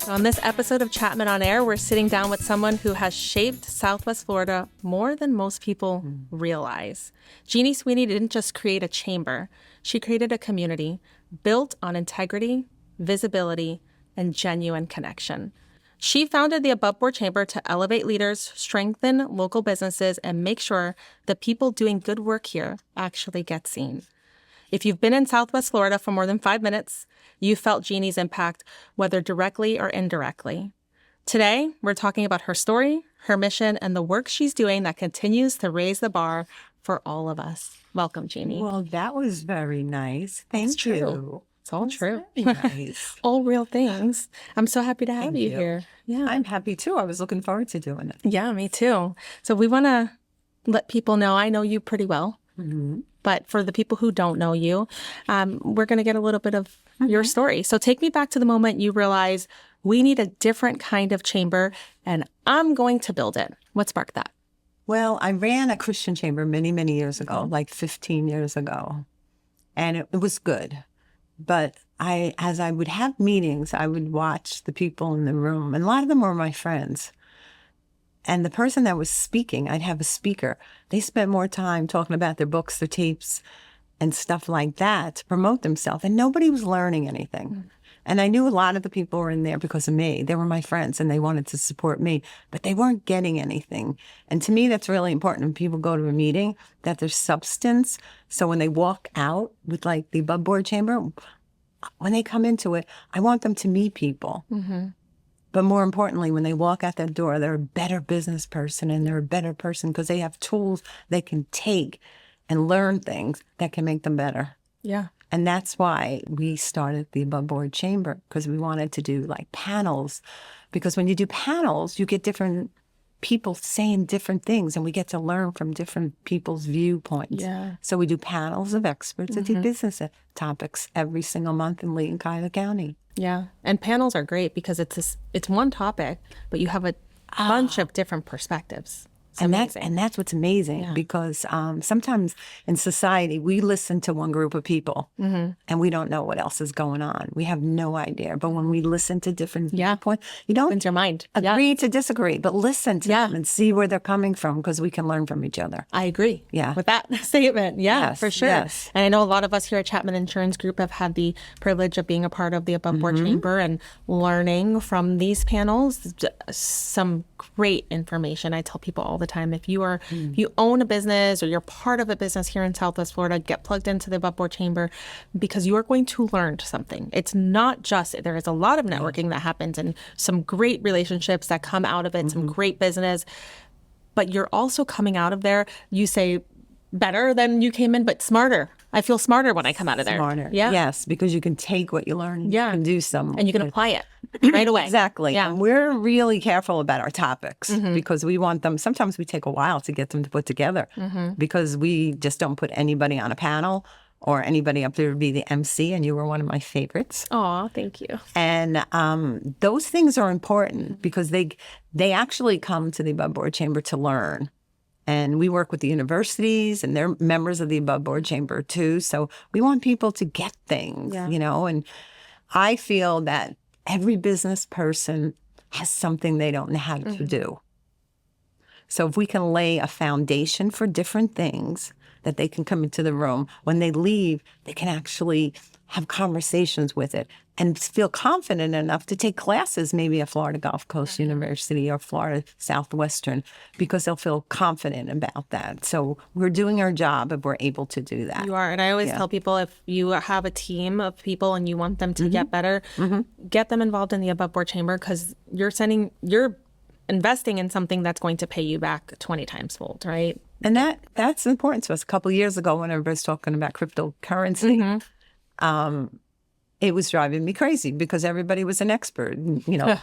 On this episode of Chapman On Air, we're sitting down with someone who has shaped Southwest Florida more than most people realize. Jeanne Sweeney didn't just create a chamber. She created a community built on integrity, visibility, and genuine connection. She founded the Above Board Chamber to elevate leaders, strengthen local businesses, and make sure the people doing good work here actually get seen. If you've been in Southwest Florida for more than 5 minutes, you felt Jeanne's impact, whether directly or indirectly. Today, we're talking about her story, her mission, and the work she's doing that continues to raise the bar for all of us. Welcome, Jeanne. Well, that was very nice. Thank you. It's all true. Nice. All real things. I'm so happy to have you here. Yeah, I'm happy too. I was looking forward to doing it. Yeah, me too. So we want to let people know, I know you pretty well. Mm-hmm. But for the people who don't know you, we're going to get a little bit of your story. So take me back to the moment you realize we need a different kind of chamber and I'm going to build it. What sparked that? Well, I ran a Christian chamber many, many years ago, like 15 years ago. And it was good. But as I would have meetings, I would watch the people in the room. And a lot of them were my friends. And the person that was speaking, I'd have a speaker. They spent more time talking about their books, their tapes, and stuff like that to promote themselves. And nobody was learning anything. And I knew a lot of the people were in there because of me. They were my friends and they wanted to support me, but they weren't getting anything. And to me, that's really important when people go to a meeting, that there's substance. So when they walk out with like the Above Board Chamber, when they come into it, I want them to meet people. Mm-hmm. But more importantly, when they walk out that door, they're a better business person and they're a better person because they have tools they can take and learn things that can make them better. Yeah. And that's why we started the Above Board Chamber, because we wanted to do like panels. Because when you do panels, you get different people saying different things and we get to learn from different people's viewpoints. Yeah. So we do panels of experts that do business topics every single month in Lee and Cuyahoga County. Yeah. And panels are great because it's one topic, but you have a bunch of different perspectives. And that's what's amazing because sometimes in society, we listen to one group of people and we don't know what else is going on. We have no idea. But when we listen to different points, you don't opens your mind. Agree to disagree, but listen to them and see where they're coming from because we can learn from each other. I agree. Yeah. With that statement. Yeah, yes, for sure. Yes. And I know a lot of us here at Chapman Insurance Group have had the privilege of being a part of the Above Board Chamber and learning from these panels some great information. I tell people all the time, if you are if you own a business or you're part of a business here in Southwest Florida, get plugged into the Above Board Chamber because you are going to learn something. It's not just, there is a lot of networking that happens and some great relationships that come out of it, some great business, but you're also coming out of there, you say, better than you came in, but smarter. I feel smarter when I come out of there. Smarter. Yeah. Yes, because you can take what you learn and do some. And you can apply it right away. Exactly. Yeah. And we're really careful about our topics because we want them, sometimes we take a while to get them to put together because we just don't put anybody on a panel or anybody up there to be the MC, and you were one of my favorites. Oh, thank you. And those things are important because they actually come to the Above Board Chamber to learn. And we work with the universities, and they're members of the Above Board Chamber too. So we want people to get things, you know. And I feel that every business person has something they don't know how to do. So if we can lay a foundation for different things that they can come into the room, when they leave, they can actually have conversations with it and feel confident enough to take classes, maybe at Florida Gulf Coast University or Florida Southwestern, because they'll feel confident about that. So we're doing our job if we're able to do that. You are. And I always tell people, if you have a team of people and you want them to get better, get them involved in the Above Board Chamber because you're investing in something that's going to pay you back 20 times fold, right? And that's important to us. A couple of years ago, when everybody was talking about cryptocurrency, it was driving me crazy because everybody was an expert. You know,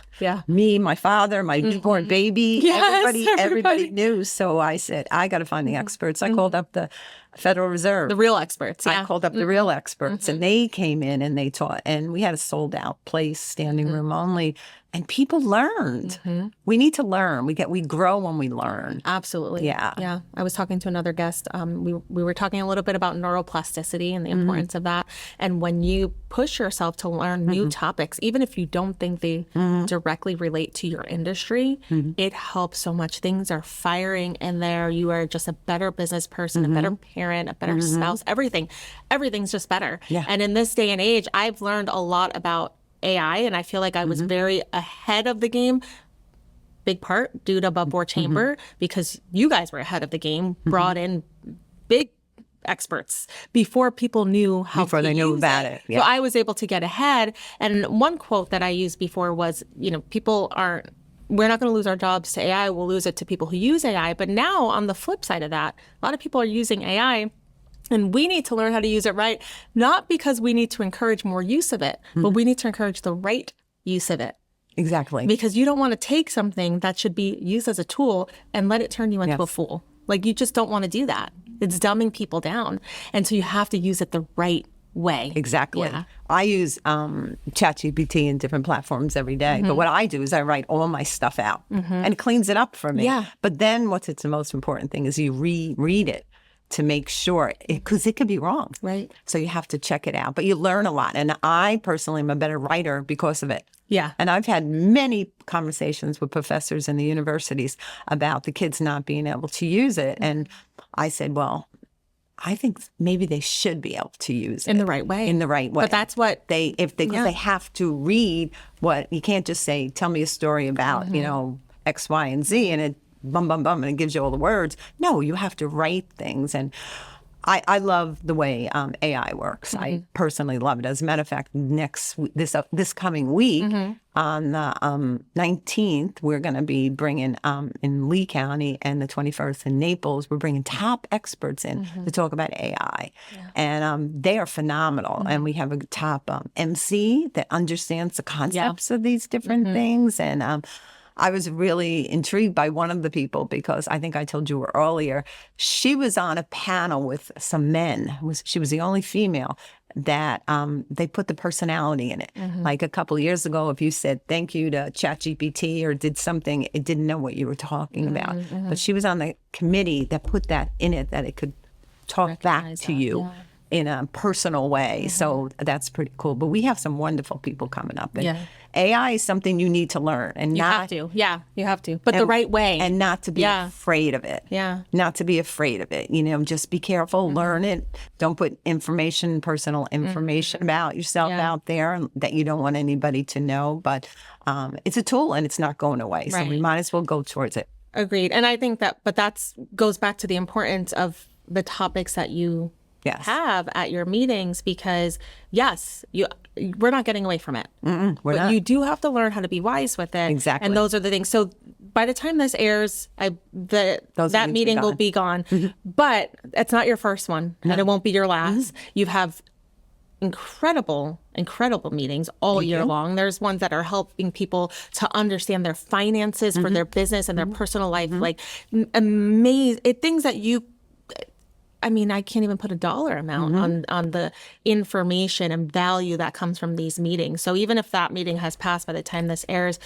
me, my father, my newborn baby, everybody knew. So I said, I got to find the experts. I called up the Federal Reserve. The real experts. Yeah. I called up the real experts, and they came in and they taught. And we had a sold out place, standing room only. And people learned. We need to learn. We grow when we learn. Absolutely. Yeah. Yeah. I was talking to another guest. We were talking a little bit about neuroplasticity and the importance of that. And when you push yourself to learn new topics, even if you don't think they directly relate to your industry, it helps so much. Things are firing in there. You are just a better business person, a better parent, a better spouse, everything. Everything's just better. Yeah. And in this day and age, I've learned a lot about AI, and I feel like I was very ahead of the game, big part due to Above Board Chamber, because you guys were ahead of the game, brought in big experts before people knew how Before to they knew use about it. Yeah. So I was able to get ahead. And one quote that I used before was, we're not going to lose our jobs to AI, we'll lose it to people who use AI. But now on the flip side of that, a lot of people are using AI. And we need to learn how to use it right, not because we need to encourage more use of it, but we need to encourage the right use of it. Exactly. Because you don't want to take something that should be used as a tool and let it turn you into a fool. Like, you just don't want to do that. It's dumbing people down. And so you have to use it the right way. Exactly. Yeah. I use ChatGPT in different platforms every day. But what I do is I write all my stuff out and it cleans it up for me. Yeah. But then it's the most important thing is you reread it to make sure, because it could be wrong. Right. So you have to check it out. But you learn a lot. And I personally am a better writer because of it. Yeah. And I've had many conversations with professors in the universities about the kids not being able to use it. And I said, well, I think maybe they should be able to use it. In the right way. In the right way. But that's what... because they have to read what... You can't just say, tell me a story about, X, Y, and Z, and it bum, bum, bum, and it gives you all the words. No, you have to write things. And I love the way AI works. I personally love it. As a matter of fact, this coming week, on the 19th, we're going to be bringing, in Lee County, and the 21st in Naples, we're bringing top experts in to talk about AI. Yeah. And they are phenomenal. And we have a top MC that understands the concepts of these different things. And I was really intrigued by one of the people because I think I told you earlier, she was on a panel with some men. She was the only female that they put the personality in it. Like a couple of years ago, if you said thank you to ChatGPT or did something, it didn't know what you were talking about. But she was on the committee that put that in it, that it could talk back to you. Yeah. In a personal way. So that's pretty cool. But we have some wonderful people coming up. And AI is something you need to learn. And you have to. Yeah, you have to. But the right way. And not to be afraid of it. Yeah. Not to be afraid of it. Just be careful, learn it. Don't put personal information about yourself out there that you don't want anybody to know. But it's a tool and it's not going away. So we might as well go towards it. Agreed. And I think that goes back to the importance of the topics that you have at your meetings, because we're not getting away from it. We're but not. You do have to learn how to be wise with it. Exactly. And those are the things. So by the time this airs, that meeting will be gone. But it's not your first one, and it won't be your last. You have incredible meetings all year long. There's ones that are helping people to understand their finances for their business and their personal life. Like things that I can't even put a dollar amount on the information and value that comes from these meetings. So even if that meeting has passed by the time this airs,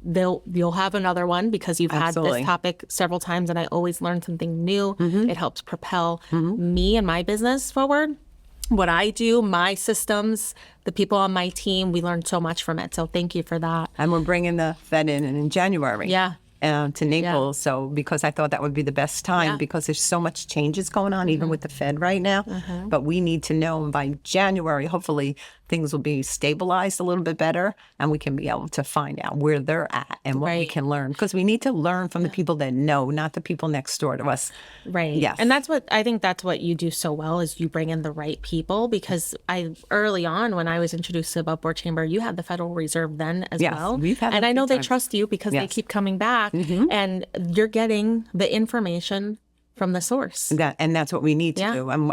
you'll have another one because you've had this topic several times, and I always learn something new. It helps propel me and my business forward. What I do, my systems, the people on my team, we learn so much from it. So thank you for that. And we're bringing the Fed in January. Yeah. To Naples. So because I thought that would be the best time because there's so much changes going on, even with the Fed right now. But we need to know by January, hopefully things will be stabilized a little bit better and we can be able to find out where they're at and what we can learn. Because we need to learn from the people that know, not the people next door to us. Right. Yes. And that's what you do so well is you bring in the right people, because early on when I was introduced to Above Board Chamber, you had the Federal Reserve then as well. And I know they trust you because they keep coming back and you're getting the information from the source. And that's what we need to Yeah. do. And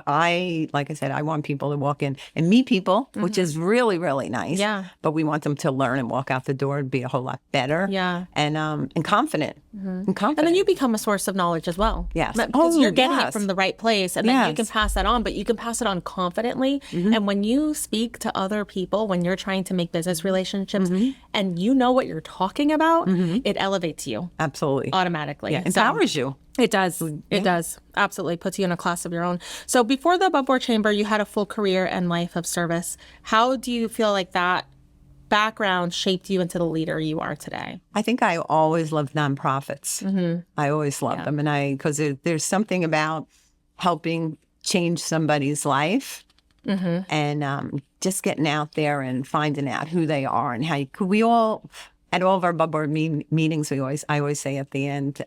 like I said, I want people to walk in and meet people, which is really, really nice. Yeah. But we want them to learn and walk out the door and be a whole lot better. Yeah. And confident. And confident. And then you become a source of knowledge as well. Yes. Because you're getting it yes. from the right place, and then you can Yes. pass that on, but you can pass it on confidently. And when you speak to other people, when you're trying to make business relationships and you know what you're talking about, it elevates you Absolutely. automatically. Yeah. So- Empowers you. It does. It does. Absolutely. Puts you in a class of your own. So before the Above Board Chamber, you had a full career and life of service. How do you feel like that background shaped you into the leader you are today? I think I always loved nonprofits. I always loved them. And because there's something about helping change somebody's life and just getting out there and finding out who they are and how you, could we all, at all of our Above Board meetings, I always say at the end,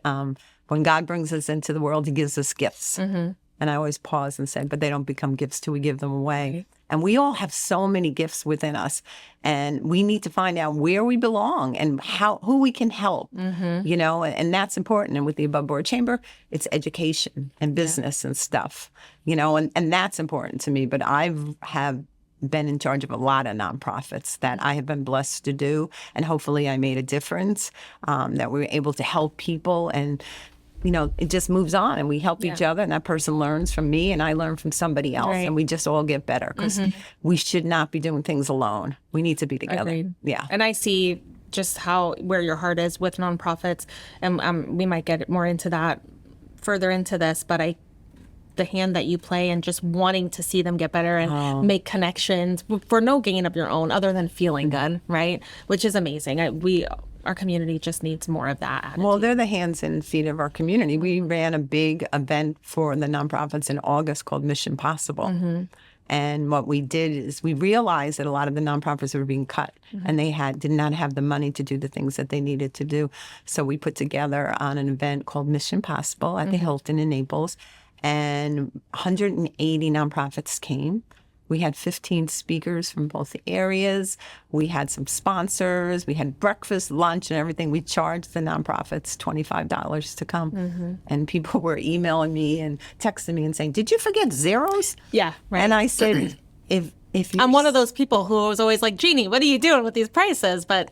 when God brings us into the world, he gives us gifts. And I always pause and say, but they don't become gifts till we give them away. Right. And we all have so many gifts within us. And we need to find out where we belong and who we can help, you know, and that's important. And with the Above Board Chamber, it's education and business and stuff, you know, and that's important to me. But I have been in charge of a lot of nonprofits that I have been blessed to do. And hopefully I made a difference, that we were able to help people and, you know, it just moves on and we help each other and that person learns from me and I learn from somebody else and we just all get better because we should not be doing things alone. We need to be together. Agreed. Yeah. And I see just where your heart is with nonprofits, and we might get more into that further into this, but the hand that you play and just wanting to see them get better and make connections for no gain of your own other than feeling good, right? Which is amazing. Our community just needs more of that attitude. Well, they're the hands and feet of our community. We ran a big event for the nonprofits in August called Mission Possible. And what we did is we realized that a lot of the nonprofits were being cut and they did not have the money to do the things that they needed to do. So we put together on an event called Mission Possible at the Hilton in Naples. And 180 nonprofits came. We had 15 speakers from both areas. We had some sponsors. We had breakfast, lunch, and everything. We charged the nonprofits $25 to come. And people were emailing me and texting me and saying, "Did you forget zeros?" Yeah, right. And I said, if you I'm one of those people who was always like, Jeannie, what are you doing with these prices? But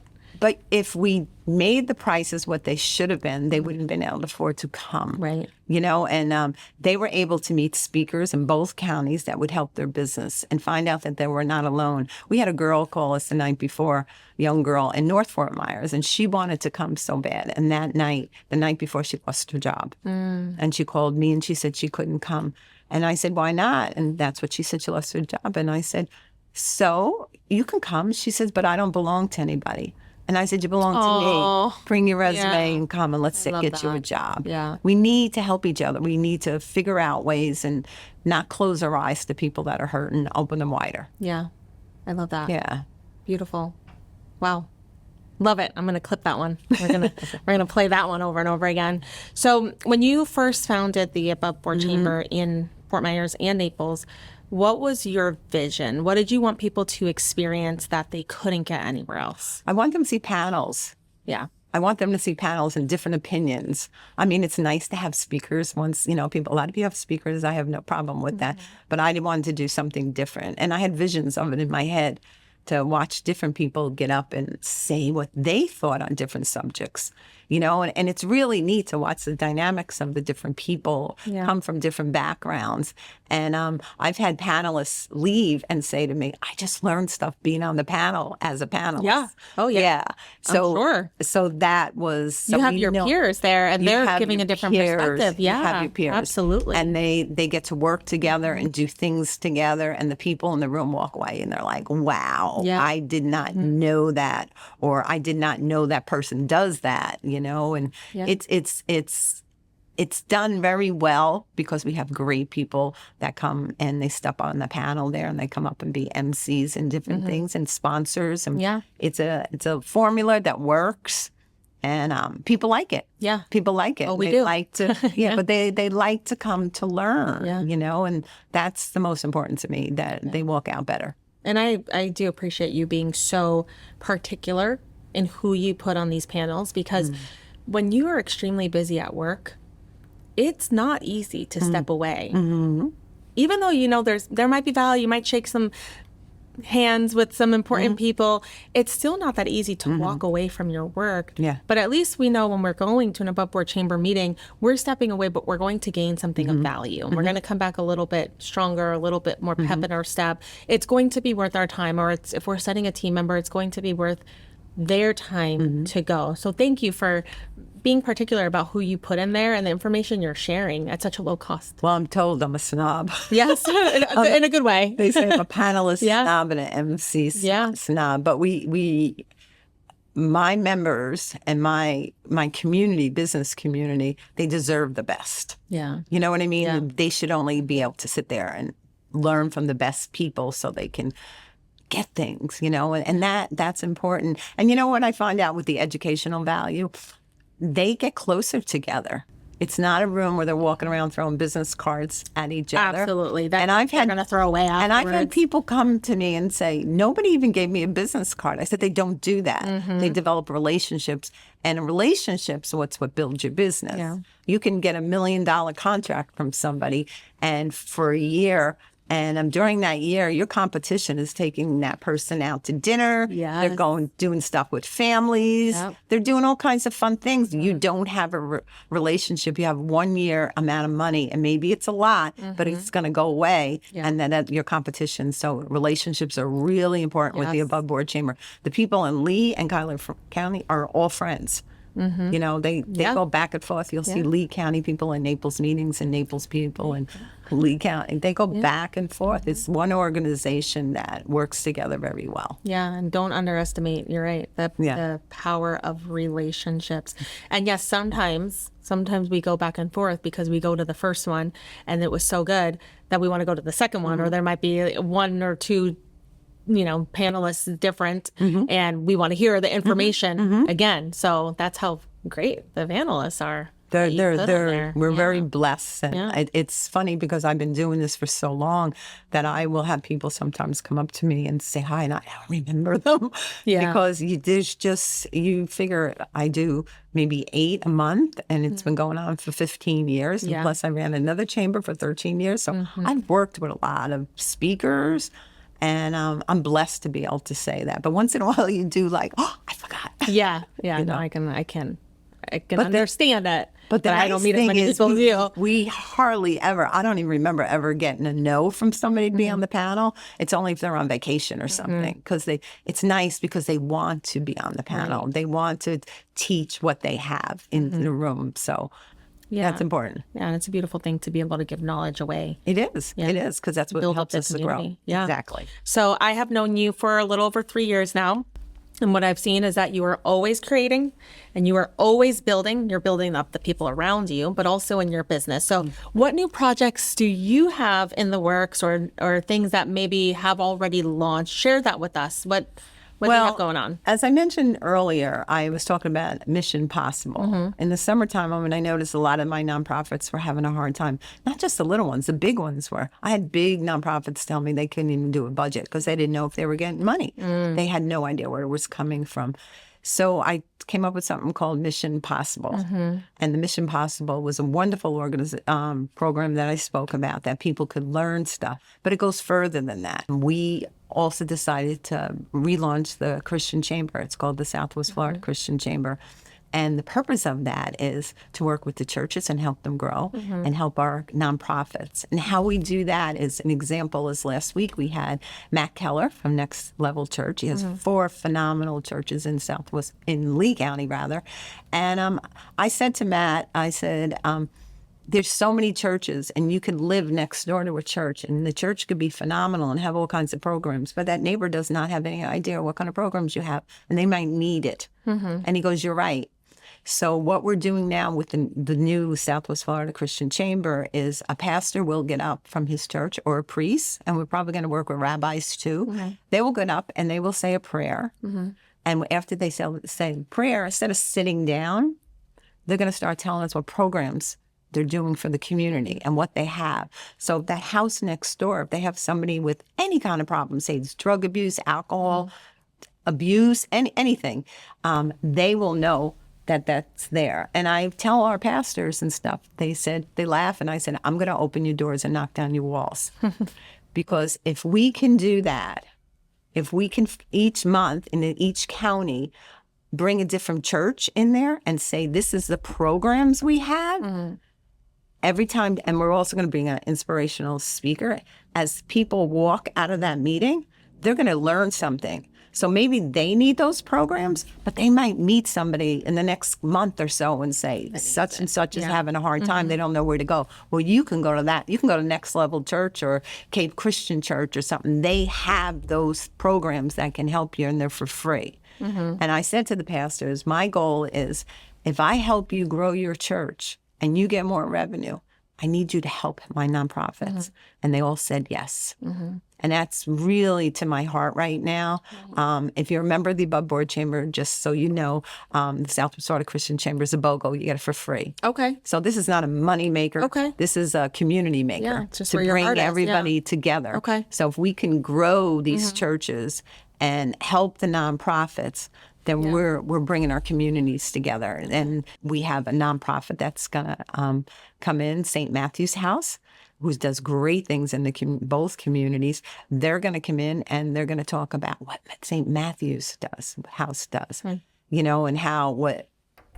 if we made the prices what they should have been, they wouldn't have been able to afford to come. Right. You know, and they were able to meet speakers in both counties that would help their business and find out that they were not alone. We had a girl call us the night before, a young girl in North Fort Myers, and she wanted to come so bad. And that night, the night before, she lost her job. And she called me and she said she couldn't come. And I said, "Why not?" And that's what she said. She lost her job. And I said, "So you can come." She says, "But I don't belong to anybody." And I said, "You belong to me. Bring your resume and come and let's get you a job." Yeah. We need to help each other. We need to figure out ways and not close our eyes to people that are hurt and open them wider. Yeah. I love that. Yeah. Beautiful. Wow. Love it. I'm going to clip that one. We're going to play that one over and over again. So when you first founded the Above Board Chamber in Fort Myers and Naples, what was your vision? What did you want people to experience that they couldn't get anywhere else? I want them to see panels. Yeah. I want them to see panels and different opinions. I mean, it's nice to have speakers once, you know, a lot of people have speakers. I have no problem with that. But I wanted to do something different. And I had visions of it in my head to watch different people get up and say what they thought on different subjects, you know, and it's really neat to watch the dynamics of the different people come from different backgrounds. And I've had panelists leave and say to me, "I just learned stuff being on the panel as a panelist." Yeah. Oh, yeah. Yeah. So, sure. So that was... You have your peers there, and they're giving a different perspective. Yeah, you have your peers. Absolutely. And they get to work together and do things together, and the people in the room walk away and they're like, "Wow, I did not know that," or "I did not know that person does that," you know, and it's done very well because we have great people that come and they step on the panel there and they come up and be MCs and different things and sponsors. And it's a formula that works. And people like it. Yeah. People like it. Oh, we they do. like to, but they like to come to learn, you know, and that's the most important to me, that they walk out better. And I do appreciate you being so particular in who you put on these panels, because when you are extremely busy at work, it's not easy to step away. Even though, there might be value, you might shake some hands with some important people, it's still not that easy to walk away from your work. Yeah. But at least we know when we're going to an above board chamber meeting, we're stepping away, but we're going to gain something of value. And we're going to come back a little bit stronger, a little bit more pep in our step. It's going to be worth our time, or if we're setting a team member, it's going to be worth their time to go. So thank you for being particular about who you put in there and the information you're sharing at such a low cost. Well, I'm told I'm a snob. Yes, in a good way. They say I'm a panelist snob and an MC snob. But my members and my community, business community, they deserve the best. Yeah. You know what I mean? Yeah. They should only be able to sit there and learn from the best people so they can get things, and that's important. And you know what I find out with the educational value? They get closer together. It's not a room where they're walking around throwing business cards at each other. Absolutely. And I've had going to throw away afterwards. And I've had people come to me and say, nobody even gave me a business card. I said, they don't do that. They develop relationships. And relationships are what builds your business. Yeah. You can get $1 million contract from somebody, and for a year, and during that year, your competition is taking that person out to dinner. Yes. They're doing stuff with families. Yep. They're doing all kinds of fun things. You don't have a relationship. You have 1 year amount of money, and maybe it's a lot, but it's going to go away. Yeah. And then your competition. So relationships are really important with the above board chamber. The people in Lee and Cuyler County are all friends. They go back and forth. You'll see Lee County people in Naples meetings and Naples people in Lee County. They go back and forth. It's one organization that works together very well. Yeah, and don't underestimate, you're right, the power of relationships. And yes, sometimes we go back and forth because we go to the first one and it was so good that we want to go to the second one, or there might be one or two panelists different, and we want to hear the information again. So that's how great the panelists are. We're very blessed. And it's funny because I've been doing this for so long that I will have people sometimes come up to me and say hi, and I don't remember them. Because you figure I do maybe 8 a month, and it's been going on for 15 years. And plus I ran another chamber for 13 years. So I've worked with a lot of speakers. And I'm blessed to be able to say that. But once in a while, you do I forgot. Yeah. No, I can understand that. But I don't meet as many people as you. We hardly ever, I don't even remember ever getting a no from somebody to be on the panel. It's only if they're on vacation or something. Because it's nice because they want to be on the panel. Right. They want to teach what they have in the room. So that's important. Yeah, and it's a beautiful thing to be able to give knowledge away. It is. Yeah. It is, because that's what helps us to grow. Yeah. Exactly. So I have known you for a little over 3 years now. And what I've seen is that you are always creating and you are always building. You're building up the people around you, but also in your business. So what new projects do you have in the works, or things that maybe have already launched? Share that with us. What do you have going on? As I mentioned earlier, I was talking about Mission Possible. In the summertime, I noticed a lot of my nonprofits were having a hard time. Not just the little ones, the big ones were. I had big nonprofits tell me they couldn't even do a budget because they didn't know if they were getting money. They had no idea where it was coming from. So I came up with something called Mission Possible. And the Mission Possible was a wonderful program that I spoke about, that people could learn stuff. But it goes further than that. We also decided to relaunch the Christian Chamber. It's called the Southwest Florida Christian Chamber. And the purpose of that is to work with the churches and help them grow and help our nonprofits. And how we do that is, an example is last week we had Matt Keller from Next Level Church. He has 4 phenomenal churches in Lee County rather. And I said to Matt, there's so many churches, and you could live next door to a church, and the church could be phenomenal and have all kinds of programs, but that neighbor does not have any idea what kind of programs you have, and they might need it. And he goes, you're right. So what we're doing now with the new Southwest Florida Christian Chamber is a pastor will get up from his church, or a priest, and we're probably going to work with rabbis too. They will get up and they will say a prayer. And after they say prayer, instead of sitting down, they're going to start telling us what programs they're doing for the community and what they have. So that house next door, if they have somebody with any kind of problem, say it's drug abuse, alcohol abuse, anything, they will know that's there. And I tell our pastors and stuff, they laugh, and I said, I'm going to open your doors and knock down your walls. Because if we can do that, if we can each month in each county bring a different church in there and say, this is the programs we have, every time, and we're also going to bring an inspirational speaker. As people walk out of that meeting, they're going to learn something. So maybe they need those programs, but they might meet somebody in the next month or so and say, such and such is having a hard time. They don't know where to go. Well, you can go to that. You can go to Next Level Church or Cape Christian Church or something. They have those programs that can help you, and they're for free. And I said to the pastors, my goal is, if I help you grow your church and you get more revenue, I need you to help my nonprofits. And they all said yes. And that's really to my heart right now. If you're a member of the Above Board Chamber, just so you know, the Southwest Florida Christian Chamber is a BOGO. You get it for free. Okay. So this is not a money maker. Okay. This is a community maker. Yeah, just to where your bring heart is. everybody together. Okay. So if we can grow these churches and help the nonprofits, then we're bringing our communities together. And we have a nonprofit that's going to come in, St. Matthew's House, who does great things in both communities. They're going to come in and they're going to talk about what St. Matthew's House does, you know, and what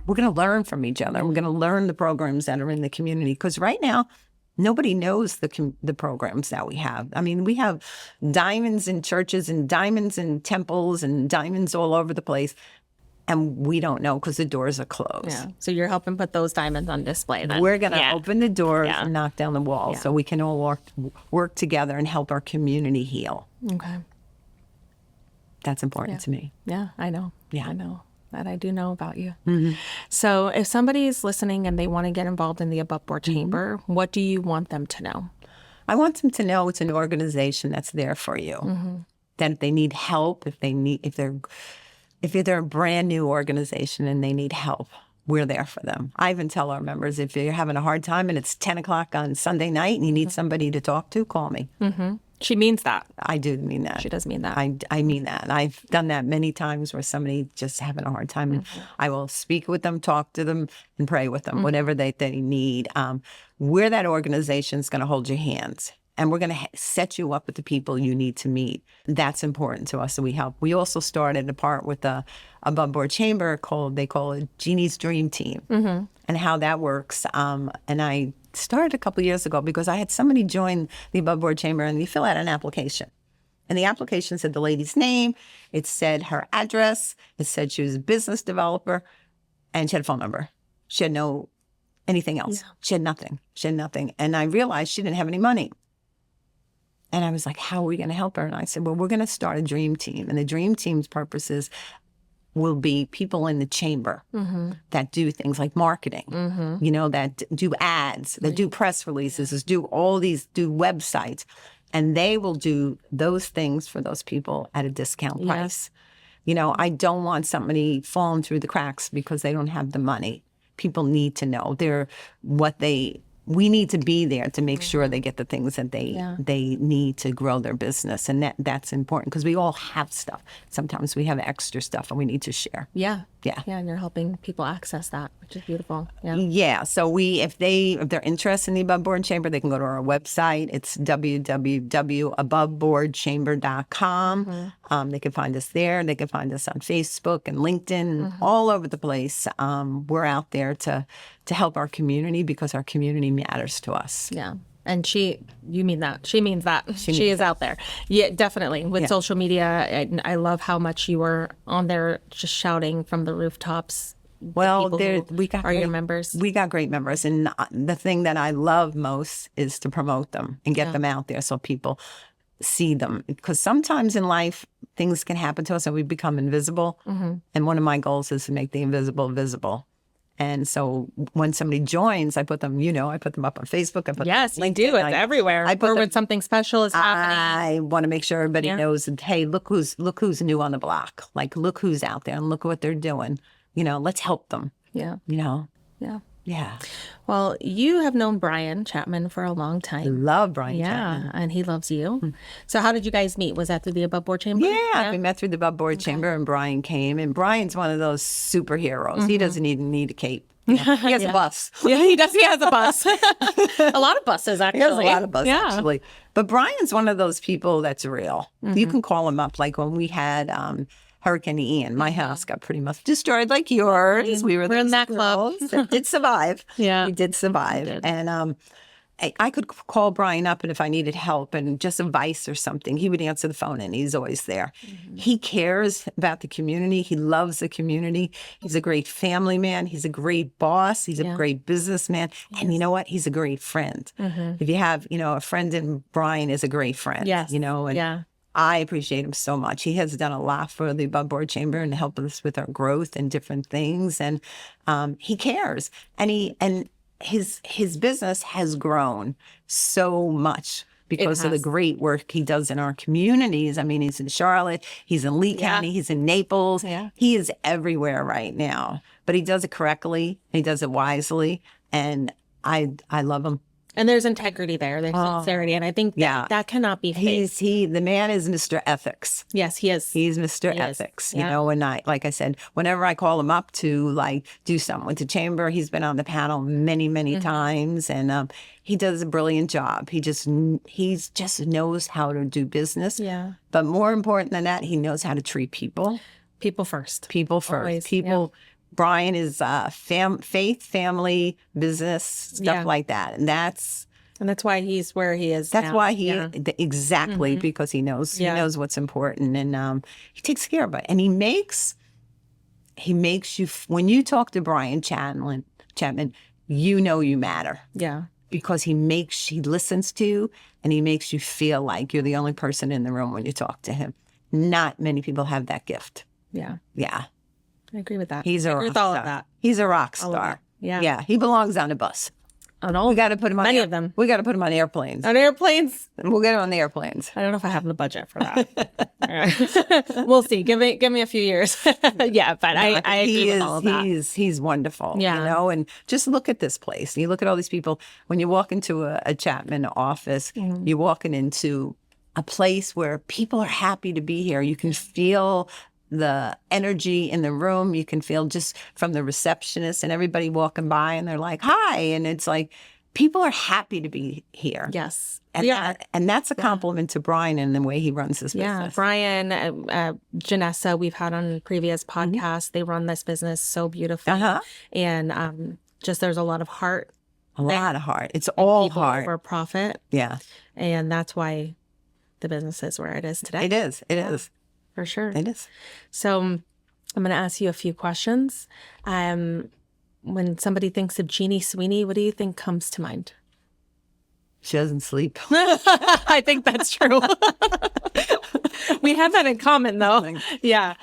we're going to learn from each other. We're going to learn the programs that are in the community, because right now, nobody knows the programs that we have. I mean, we have diamonds in churches and diamonds in temples and diamonds all over the place. And we don't know because the doors are closed. Yeah. So you're helping put those diamonds on display then. We're going to open the doors and knock down the walls so we can all work together and help our community heal. Okay. That's important to me. Yeah, I know. Yeah. I know. That I do know about you. So if somebody is listening and they want to get involved in the Above Board Chamber, what do you want them to know? I want them to know it's an organization that's there for you. That if they need help, if they're a brand new organization and they need help, we're there for them. I even tell our members, if you're having a hard time and it's 10 o'clock on Sunday night and you need somebody to talk to, call me. She means that. I do mean that. She does mean that. I mean that. I've done that many times where somebody just having a hard time. And I will speak with them, talk to them, and pray with them, whatever they need. We're that organization is going to hold your hands. And we're going to set you up with the people you need to meet. That's important to us, so we help. We also started a part with the Above Board Chamber they call it Jeannie's Dream Team, and how that works. And I started a couple years ago because I had somebody join the Above Board Chamber, and you fill out an application. And the application said the lady's name, it said her address, it said she was a business developer, and she had a phone number. She had no anything else. Yeah. She had nothing. And I realized she didn't have any money. And I was like, how are we going to help her? And I said, well, we're going to start a dream team. And the dream team's purposes will be people in the chamber that do things like marketing, you know, that do ads, that do press releases, do websites. And they will do those things for those people at a discount price. You know, I don't want somebody falling through the cracks because they don't have the money. People need to know we need to be there to make sure they get the things that they need to grow their business. And that's important because we all have stuff. Sometimes we have extra stuff and we need to share. Yeah. And you're helping people access that, which is beautiful. So if they're interested in the Above Board Chamber, they can go to our website. It's www.aboveboardchamber.com. They can find us there. They can find us on Facebook and LinkedIn, all over the place. We're out there to help our community because our community matters to us. Yeah. And you mean that. She means that. She is out there. Yeah, definitely. With social media, I love how much you were on there just shouting from the rooftops. Well, we got your members. We got great members. And the thing that I love most is to promote them and get them out there so people see them. Because sometimes in life, things can happen to us and we become invisible. And one of my goals is to make the invisible visible. And so when somebody joins, I put them up on Facebook. Yes, you do. It's everywhere. When something special is happening. I want to make sure everybody knows that, hey, look who's new on the block. Like, look who's out there and look what they're doing. You know, let's help them. Yeah. You know? Yeah. Yeah. Well, you have known Brian Chapman for a long I time. love Brian Yeah, Chapman. and he loves you. So how did you guys meet? Was that through the Above Board Chamber? Yeah, we met through the Above Board Chamber, and Brian came. And Brian's one of those superheroes. He doesn't even need a cape. You know? He has a bus. Yeah, he does. He has a bus. A lot of buses, actually. He has a lot of buses, Yeah. actually. But Brian's one of those people that's real. You can call him up. Like when we had Hurricane Ian, my house got pretty much destroyed like yours. We were We're in that club. that did survive. Yeah. We did survive. did. And I could call Brian up, and if I needed help and just advice or something, he would answer the phone, and he's always there. He cares about the community. He loves the community. He's a great family man. He's a great boss. He's a great businessman. And you know what? He's a great friend. If you have, a friend in Brian is a great friend. Yes. And Yeah. I appreciate him so much. He has done a lot for the Above Board Chamber and helped us with our growth and different things. And he cares. And his business has grown so much because of the great work he does in our communities. I mean, he's in Charlotte, he's in Lee County, he's in Naples. Yeah. He is everywhere right now. But he does it correctly. He does it wisely. And I love him. And there's integrity there. There's sincerity. And I think that cannot be faked. The man is Mr. Ethics. Yes, he is. He's Mr. Ethics, and like I said, whenever I call him up to do something with the chamber, he's been on the panel many, many times, and he does a brilliant job. He just knows how to do business. Yeah. But more important than that, he knows how to treat people. People first. People first. Always, People. Yeah. Brian is faith, family, business, stuff like that, and that's why he's where he is. That's now. why exactly because he knows what's important, and he takes care of it, and he makes you when you talk to Brian Chapman, you matter. Yeah. Because he listens to you, and he makes you feel like you're the only person in the room when you talk to him. Not many people have that gift. Yeah. Yeah. I agree with that. He's a I agree rock with all star. of that. He's a rock All of star. it. Yeah. Yeah. He belongs on a bus. On all, We got to put him on many of them. We got to put him on airplanes. On airplanes. We'll get him on the airplanes. I don't know if I have the budget for that. All right. We'll see. Give me a few years. Yeah, but I agree with all of that. He's wonderful. Yeah. And just look at this place. You look at all these people. When you walk into a Chapman office, you're walking into a place where people are happy to be here. You can feel the energy in the room. You can feel just from the receptionist and everybody walking by, and they're like, hi. And it's like, people are happy to be here. Yes. And that's a compliment to Brian and the way he runs his business. Yeah. Brian, Janessa, we've had on previous podcasts. They run this business so beautifully. And just there's a lot of heart. A lot of heart. It's all heart. For profit. Yeah. And that's why the business is where it is today. It is. It is. For sure. It is. So I'm going to ask you a few questions. When somebody thinks of Jeanne Sweeney, what do you think comes to mind? She doesn't sleep. I think that's true. We have that in common, though. Yeah.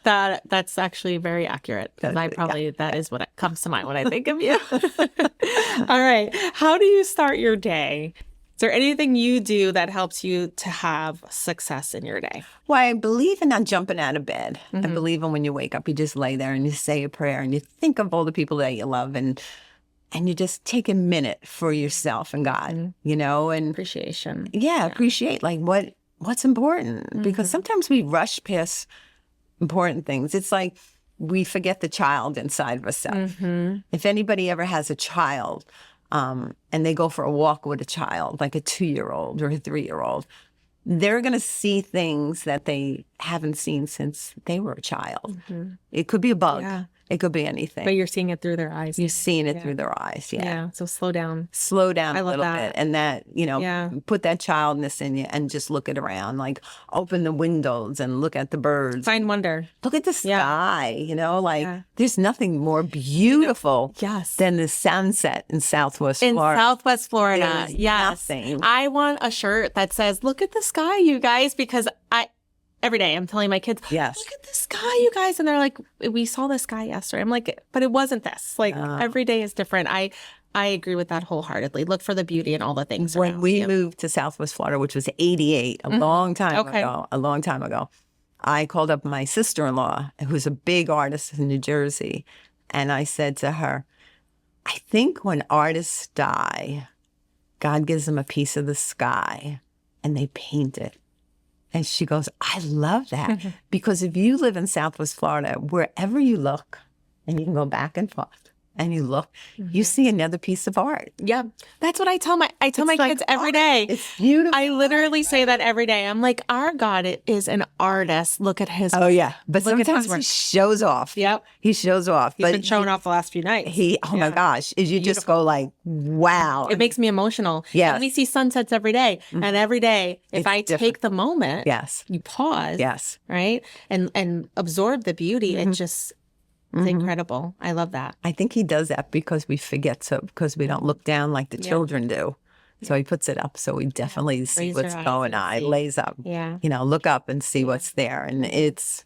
That's actually very accurate. That is what comes to mind when I think of you. All right. How do you start your day? Is there anything you do that helps you to have success in your day? Well, I believe in not jumping out of bed. I believe in when you wake up, you just lay there and you say a prayer and you think of all the people that you love, and you just take a minute for yourself and God, and Appreciation. Yeah, appreciate like what's important, because sometimes we rush past important things. It's like we forget the child inside of ourselves. If anybody ever has a child, and they go for a walk with a child, like a 2-year-old or a 3-year-old, they're going to see things that they haven't seen since they were a child. It could be a bug. Yeah. It could be anything. But you're seeing it through their eyes. You're seeing it through their eyes. Yeah. Yeah. So slow down. Slow down a love little that. bit. And that, put that childness in you and just look it around. Like open the windows and look at the birds. Find wonder. Look at the sky, there's nothing more beautiful than the sunset in Southwest Florida. Southwest Florida. There's Yes. nothing. I want a shirt that says, look at the sky, you guys, because every day I'm telling my kids, Yes. look at the sky, you guys. And they're like, we saw the sky yesterday. I'm like, but it wasn't this. Like every day is different. I agree with that wholeheartedly. Look for the beauty in all the things. When around we you. moved to Southwest Florida, which was 88, a long time ago, I called up my sister-in-law, who's a big artist in New Jersey, and I said to her, I think when artists die, God gives them a piece of the sky and they paint it. And she goes, I love that. Because if you live in Southwest Florida, wherever you look, and you can go back and forth, and you look, you see another piece of art. Yeah. That's what I tell my kids every day. It's beautiful. I literally say that every day. I'm like, our God is an artist. Look at his Oh, yeah. But Look at sometimes his he work. shows off. Yep. He shows off. He's been showing off the last few nights. Oh my gosh. You just go like, wow. It makes me emotional. Yes. And we see sunsets every day. And every day, if It's I different. take the moment, Yes. you pause, Yes. right? And absorb the beauty. It just, it's incredible. I love that. I think he does that because we forget because we don't look down like the children do. So he puts it up so we definitely see Raise what's your eyes going and on. It see. lays up. Yeah. Look up and see what's there. And it's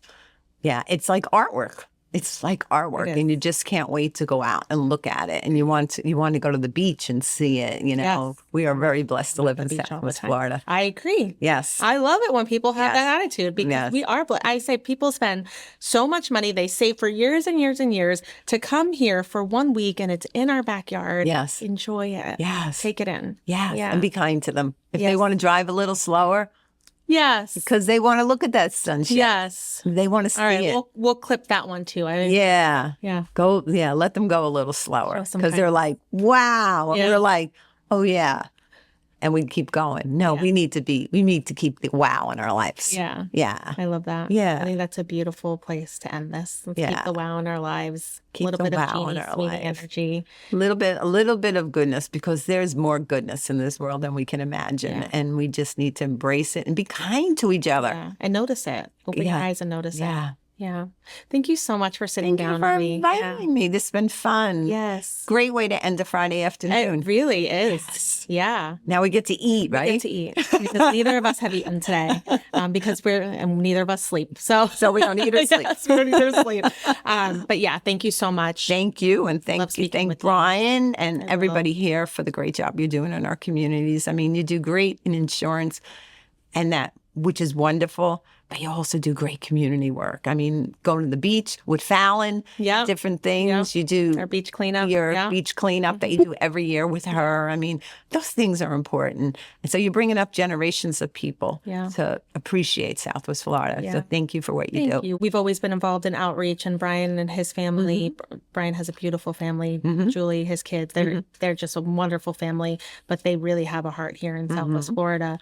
like artwork. It's like artwork, is. and you just can't wait to go out and look at it. And you want to go to the beach and see it. Yes. We are very blessed to live in beach all the Southwest time. Florida. I agree. Yes. I love it when people have Yes. that attitude because Yes. we are, I say people spend so much money. They save for years and years and years to come here for 1 week and it's in our backyard. Yes. Enjoy it. Yes. Take it in. Yes. Yeah. And be kind to them. If they Yes. want to drive a little slower, Yes. because they want to look at that sunshine. Yes. They want to see All right. it. We'll clip that one too. Yeah. Yeah. Let them go a little slower Show some because they're like, wow. And Yeah. we're like, oh, yeah. And we keep going. No, we need to keep the wow in our lives. Yeah. Yeah. I love that. Yeah. I think that's a beautiful place to end this. Let's Yeah. keep the wow in our lives. Keep a little the bit of wow in Jeanne our Sweeney life. energy. A little bit of goodness because there's more goodness in this world than we can imagine. Yeah. And we just need to embrace it and be kind to each other. Yeah. And notice it. Open your Yeah. eyes and notice Yeah. it. Yeah. Thank you so much for sitting Thank you down for with me. inviting me. This has been fun. Yes. Great way to end a Friday afternoon. It really is. Yes. Yeah. Now we get to eat, right? Get to eat because neither of us have eaten today because neither of us sleep. So we don't eat or sleep. Yes, we don't eat or sleep. But yeah, thank you so much. Thank you. And Love speaking thank with you. Brian and everybody here for the great job you're doing in our communities. I mean, you do great in insurance which is wonderful, but you also do great community work. I mean, going to the beach with Fallon, Yep. different things. Yep. You do Our beach cleanup. your Yeah. beach cleanup that you do every year with her. I mean, those things are important. And so you're bringing up generations of people Yeah. to appreciate Southwest Florida. Yeah. So thank you for what you Thank do. you. We've always been involved in outreach, and Brian and his family. Brian has a beautiful family. Julie, his kids. They're just a wonderful family. But they really have a heart here in Southwest Florida.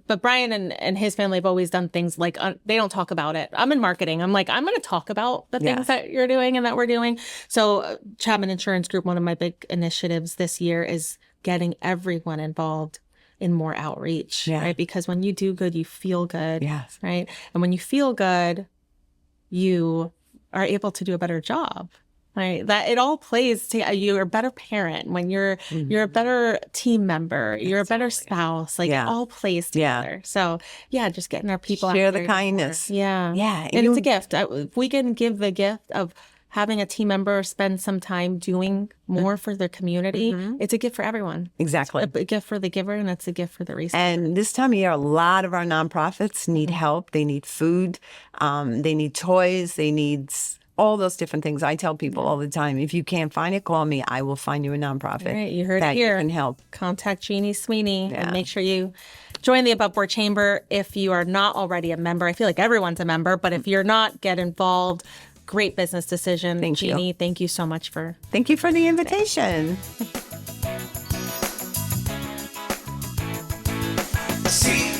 But Brian and his family have always done things like they don't talk about it. I'm in marketing. I'm like, I'm going to talk about the things that you're doing and that we're doing. So Chapman Insurance Group, one of my big initiatives this year is getting everyone involved in more outreach, right? Because when you do good, you feel good, Yes. right? And when you feel good, you are able to do a better job. Right. That it all plays to you're a better parent when you're a better team member, you're a better spouse, like it all plays together. So just getting our people out Share there the to kindness. more. Yeah. Yeah. And it's a gift. If we can give the gift of having a team member spend some time doing more for their community, it's a gift for everyone. Exactly. A gift for the giver and it's a gift for the receiver. And this time of year, a lot of our nonprofits need help. They need food. They need toys. They need all those different things. I tell people all the time, if you can't find it, call me. I will find you a nonprofit. All right, you heard that it here. You can help. Contact Jeanne Sweeney and make sure you join the Above Board Chamber if you are not already a member. I feel like everyone's a member, but if you're not, get involved. Great business decision. Thank you. Jeanne, thank you so much for... Thank you for the invitation. See